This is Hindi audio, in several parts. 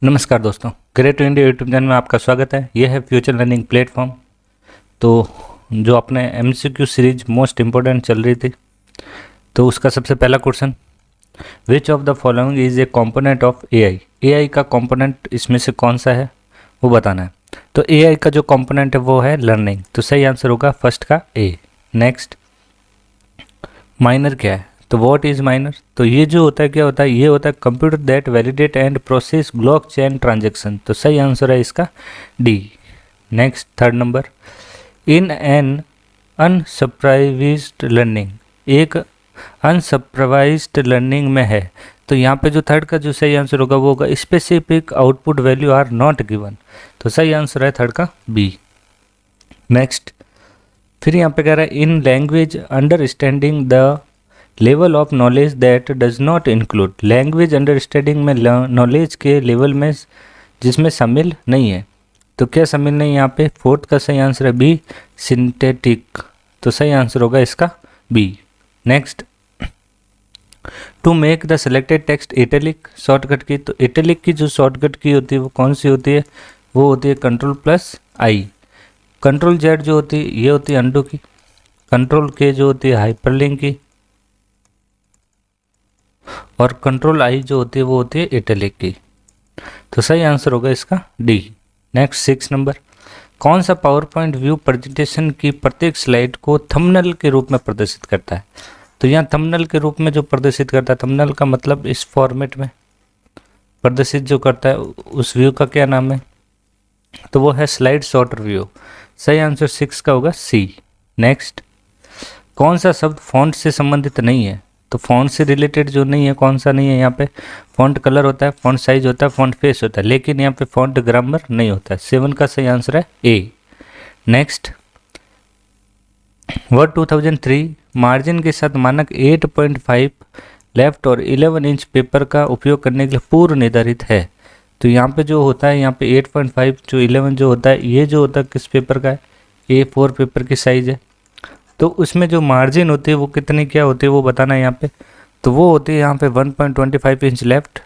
नमस्कार दोस्तों, great to India YouTube channel में आपका स्वागत है। यह है फ्यूचर लर्निंग प्लेटफॉर्म। तो जो अपने एमसीक्यू सीरीज मोस्ट इम्पोर्टेंट चल रही थी, तो उसका सबसे पहला question, which of the following is a component of AI. AI का कंपोनेंट इसमें से कौन सा है वो बताना है। तो एआई का जो कंपोनेंट है वो है लर्निंग, तो सही आंसर होगा फर्स्ट का ए। नेक्स्ट, माइनर क्या है? तो व्हाट इज माइनर? तो ये जो होता है क्या होता है, ये होता है computer that validate and process blockchain transaction, तो सही आंसर है इसका D. Next, third number, in an unsupervised learning, एक अनसुपरवाइज्ड लर्निंग में है, तो यहाँ पे जो थर्ड का जो सही आंसर होगा वो होगा specific output value are not given, तो सही आंसर है थर्ड का बी। नेक्स्ट, फिर यहाँ पे कह रहा है in language understanding the level of knowledge that does not include, language understanding में नॉलेज के लेवल में जिसमें शामिल नहीं है, तो क्या शामिल नहीं है यहाँ पे? फोर्थ का सही आंसर है बी, सिंथेटिक, तो सही आंसर होगा इसका B. Next, to make the selected text italic, shortcut key, तो इटैलिक की जो शॉर्टकट की होती है वो कौन सी होती है? वो होती है कंट्रोल प्लस आई। कंट्रोल जेड जो होती है ये होती है अंडू की, कंट्रोल के जो होती है हाइपरलिंक की, और कंट्रोल आई जो होती है वो होती है इटैलिक की, तो सही आंसर होगा इसका डी। नेक्स्ट, 6 नंबर, कौन सा पावर पॉइंट व्यू प्रेजेंटेशन की प्रत्येक स्लाइड को थंबनेल के रूप में प्रदर्शित करता है? तो यहाँ थंबनेल के रूप में जो प्रदर्शित करता है, थंबनेल का मतलब इस फॉर्मेट में प्रदर्शित जो करता है उस व्यू का क्या नाम है? तो वो है स्लाइड सॉर्टर व्यू, सही आंसर 6 का होगा सी। नेक्स्ट, कौन सा शब्द फॉन्ट से संबंधित नहीं है? तो फॉन्ट से रिलेटेड जो नहीं है, कौन सा नहीं है यहाँ पे? फॉन्ट कलर होता है, फॉन्ट साइज होता है, फॉन्ट फेस होता है, लेकिन यहाँ पे फॉन्ट ग्रामर नहीं होता है। 7 का सही आंसर है ए। नेक्स्ट, वर्ड 2003 मार्जिन के साथ मानक 8.5 लेफ्ट और 11 इंच पेपर का उपयोग करने के लिए पूर्व निर्धारित है, तो यहाँ पे जो होता है, यहाँ पे 8.5 जो 11 जो होता है, ये जो होता है किस पेपर का है? A4 पेपर की साइज है, तो उसमें जो मार्जिन होती है वो कितनी क्या होती है वो बताना है यहाँ पे। तो वो होती है यहाँ पे 1.25 inch left,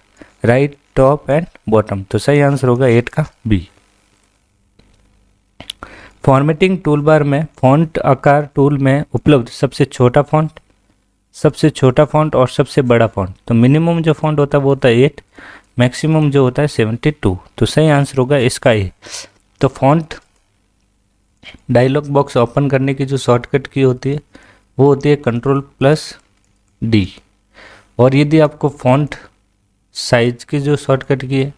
right, top and bottom, तो सही आंसर होगा 8 का बी। फॉर्मेटिंग टूल बार में फॉन्ट आकार टूल में उपलब्ध सबसे छोटा फॉन्ट, सबसे छोटा फॉन्ट और सबसे बड़ा फॉन्ट, तो मिनिमम जो फॉन्ट होता है वो होता है 8, मैक्सिमम जो होता है 72, तो सही आंसर होगा इसका ए। तो फॉन्ट डायलॉग बॉक्स ओपन करने की जो शॉर्टकट की होती है वो होती है कंट्रोल प्लस डी, और यदि आपको फॉन्ट साइज की जो शॉर्टकट की है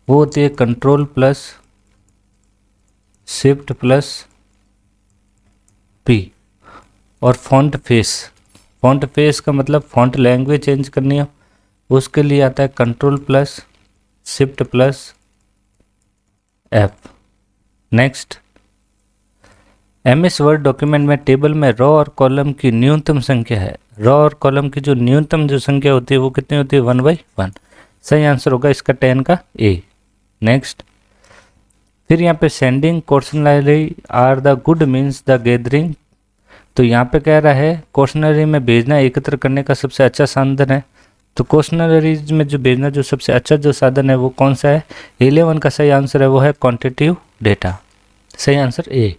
वो होती है control plus shift plus P. और फॉन्ट फेस का मतलब फॉन्ट लैंग्वेज चेंज करनी हो उसके लिए आता है control plus shift plus F. Next, MS word document में टेबल में रो और कॉलम की न्यूनतम संख्या है, रो और कॉलम की जो न्यूनतम जो संख्या होती है वो कितनी होती है? 1/1, सही आंसर होगा इसका 10 का ए। नेक्स्ट, फिर यहाँ पे sending questionnaire are the good means the gathering, तो यहाँ पे कह रहा है क्वेश्चनरी में भेजना एकत्र करने का सबसे अच्छा साधन है, तो क्वेश्चनरीज में जो भेजना जो सबसे अच्छा जो साधन है वो कौन सा है? 11 का सही आंसर है वो है क्वांटिटेटिव डेटा, सही answer A.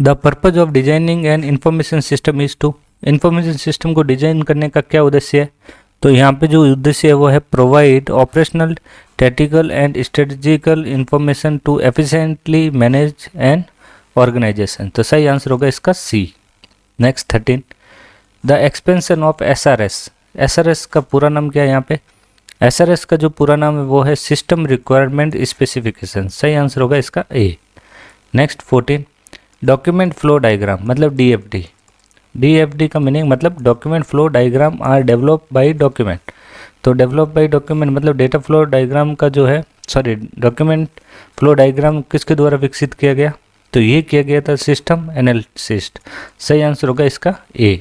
The purpose of designing and information system is to, information system को डिजाइन करने का क्या उद्देश्य है? तो यहाँ पे जो उद्देश्य है वो है provide operational, tactical and strategical information to efficiently manage and organisation, तो सही आंसर होगा इसका C. Next, 13, the expansion of SRS का पूरा नाम क्या है यहाँ पे? SRS का जो पूरा नाम है वो है सिस्टम रिक्वायरमेंट स्पेसिफिकेशन, सही आंसर होगा इसका A. Next, 14, document flow diagram मतलब DFD का मीनिंग मतलब document flow diagram are develop by document, तो डेवलप बाय डॉक्यूमेंट मतलब डेटा फ्लो डायग्राम का जो है डॉक्यूमेंट फ्लो डायग्राम किसके द्वारा विकसित किया गया? तो ये किया गया था सिस्टम एनालिस्ट, सही आंसर होगा इसका ए।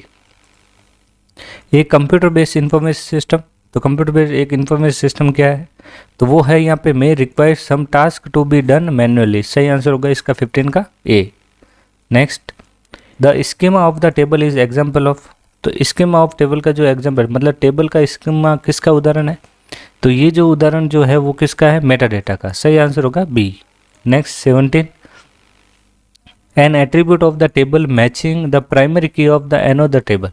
एक कंप्यूटर बेस्ड इंफॉर्मेशन सिस्टम, तो कंप्यूटर बेस्ड एक इंफॉर्मेशन सिस्टम क्या है? तो वो है यहाँ पे may require some task to be done manually, सही आंसर होगा इसका 15 का A. Next, the schema of the table is example of, तो स्कीमा ऑफ टेबल का जो एग्जाम्पल मतलब टेबल का स्कीमा किसका उदाहरण है? तो ये जो उदाहरण जो है वो किसका है, मेटा डेटा का। सही आंसर होगा B. Next 17, an attribute of the table matching the primary key of the another table.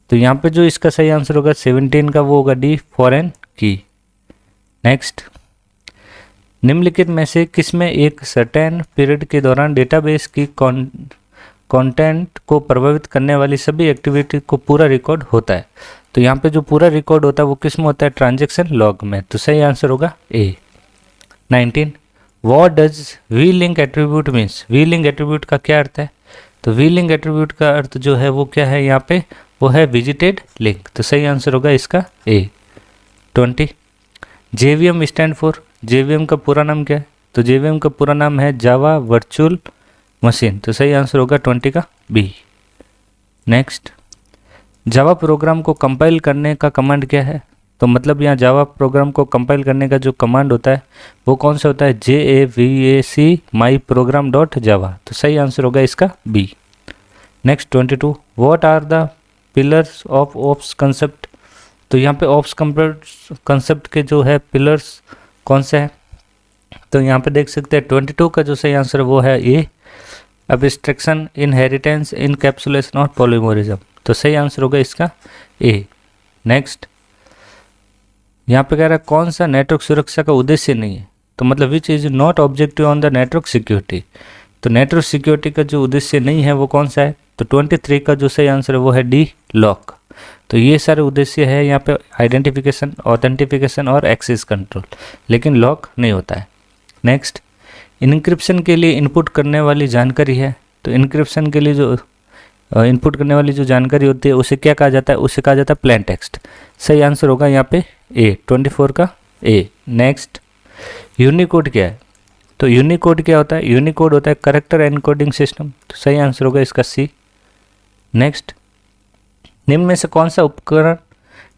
तो यहाँ पे जो इसका सही आंसर होगा 17 का वो होगा डी, फॉरेन की। नेक्स्ट, निम्नलिखित में से किसमें एक सर्टेन पीरियड के दौरान डेटाबेस की कंटेंट को प्रभावित करने वाली सभी एक्टिविटी को पूरा रिकॉर्ड होता है। तो यहाँ पे जो पूरा रिकॉर्ड होता है वो किस में होता है, ट्रांजैक्शन लॉग में। तो सही आंसर होगा A. 19, what does we link attribute means. We link attribute का क्या अर्थ है, तो वी लिंक एट्रीब्यूट का अर्थ जो है वो क्या है यहाँ पे, वो है विजिटेड लिंक। तो सही आंसर होगा इसका ए। 20, जेवीएम स्टैंड फॉर। जेवीएम का पूरा नाम क्या है, तो जेवीएम का पूरा नाम है जावा वर्चुअल मशीन। तो सही आंसर होगा 20 का बी। नेक्स्ट, जावा प्रोग्राम को कंपाइल करने का कमांड क्या है, तो मतलब यहाँ जावा प्रोग्राम को कंपाइल करने का जो कमांड होता है वो कौन सा होता है, JAVAC my program dot java. तो सही आंसर होगा इसका B. Next 22, what are the pillars of OOPS concept. तो यहाँ पे ओप्स कंसेप्ट के जो है पिलर्स कौन से हैं, तो यहाँ पे देख सकते हैं 22 का जो सही आंसर वो है ए, एब्स्ट्रैक्शन, इनहेरिटेंस, इनकैप्सुलेशन और पॉलीमोरिज्म। तो सही आंसर होगा इसका ए। नेक्स्ट, यहाँ पे कह रहा है कौन सा नेटवर्क सुरक्षा का उद्देश्य नहीं है, तो मतलब which is not objective on the network security. तो नेटवर्क सिक्योरिटी का जो उद्देश्य नहीं है वो कौन सा है, तो 23 का जो सही आंसर है वो है डी, लॉक। तो ये सारे उद्देश्य है यहाँ पे आइडेंटिफिकेशन, ऑथेंटिफिकेशन और एक्सेस कंट्रोल, लेकिन लॉक नहीं होता है। नेक्स्ट, इनक्रिप्शन के लिए इनपुट करने वाली जानकारी है, तो इनक्रिप्शन के लिए जो इनपुट करने वाली जो जानकारी होती है उसे क्या कहा जाता है, उसे कहा जाता है प्लेन टेक्स्ट। सही आंसर होगा यहाँ पे ए, 24 का ए। नेक्स्ट, यूनिकोड क्या है, तो यूनिकोड क्या होता है, यूनिकोड होता है कैरेक्टर एनकोडिंग सिस्टम। तो सही आंसर होगा इसका सी। नेक्स्ट, निम्न में से कौन सा उपकरण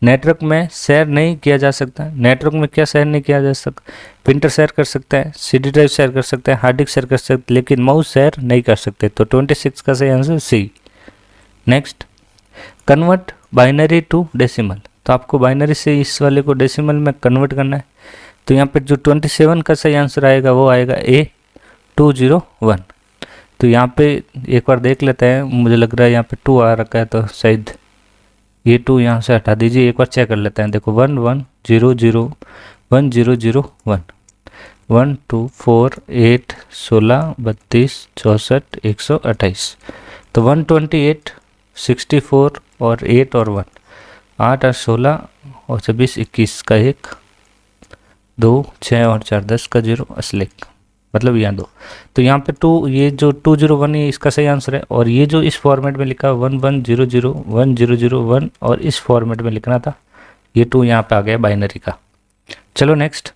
नेटवर्क में शेयर नहीं किया जा सकता। नेटवर्क में क्या शेयर नहीं किया जा सकता, प्रिंटर शेयर कर सकता है, CD ड्राइव शेयर कर सकता है, हार्ड डिस्क शेयर कर सकते हैं, लेकिन माउस शेयर नहीं कर सकते। तो 26 का सही answer C. Next, convert binary to decimal. तो आपको बाइनरी से इस वाले को डेसिमल में कन्वर्ट करना है। तो यहाँ पे जो 27 का सही आंसर आएगा वो आएगा ए, 201। तो यहाँ पे एक बार देख लेते हैं, मुझे लग रहा है यहाँ पे 2 आ रखा है, तो शायद ये 2 यहाँ से हटा दीजिए, एक बार चेक कर लेते हैं। देखो 1 1 0 0 1 0 0 1 1 2 4 8 16 32 64 128। तो 128 64 और 8 और 1 8 और 16 और 26 21 का 1 2 6 और 4 10 का 0 असलिक, मतलब यहाँ 2। तो यहाँ पे 2, ये जो 201 है इसका सही आंसर है, और ये जो इस फॉर्मेट में लिखा 1 1 0 0 1 0 0 1 और इस फॉर्मेट में लिखना था, ये 2 यहाँ पे आ गया बाइनरी का। चलो next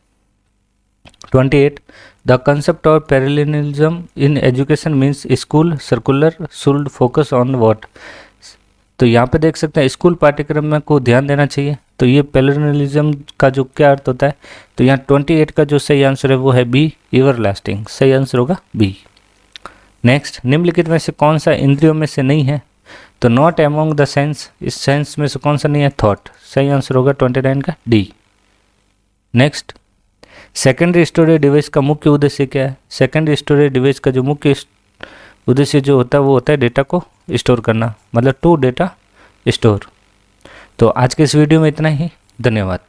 28, the concept of parallelism in education means school circular should focus on what. तो यहाँ पे देख सकते हैं स्कूल पाठ्यक्रम में को ध्यान देना चाहिए। तो ये पैरेललिज्म का जो क्या अर्थ होता है, तो यहाँ 28 का जो सही आंसर है वो है बी, एवरलास्टिंग। सही आंसर होगा बी। नेक्स्ट, निम्नलिखित में से कौन सा इंद्रियों में से नहीं है, तो नॉट एमोंग द सेंस, इस सेंस में से कौन सा नहीं है, थॉट। सही आंसर होगा 29 का D. Next, secondary storage device का मुख्य उद्देश्य क्या है। सेकेंडरी स्टोरेज डिवाइस का जो मुख्य उद्देश्य जो होता है वो होता है डेटा को स्टोर करना, मतलब टू डेटा स्टोर। तो आज के इस वीडियो में इतना ही, धन्यवाद।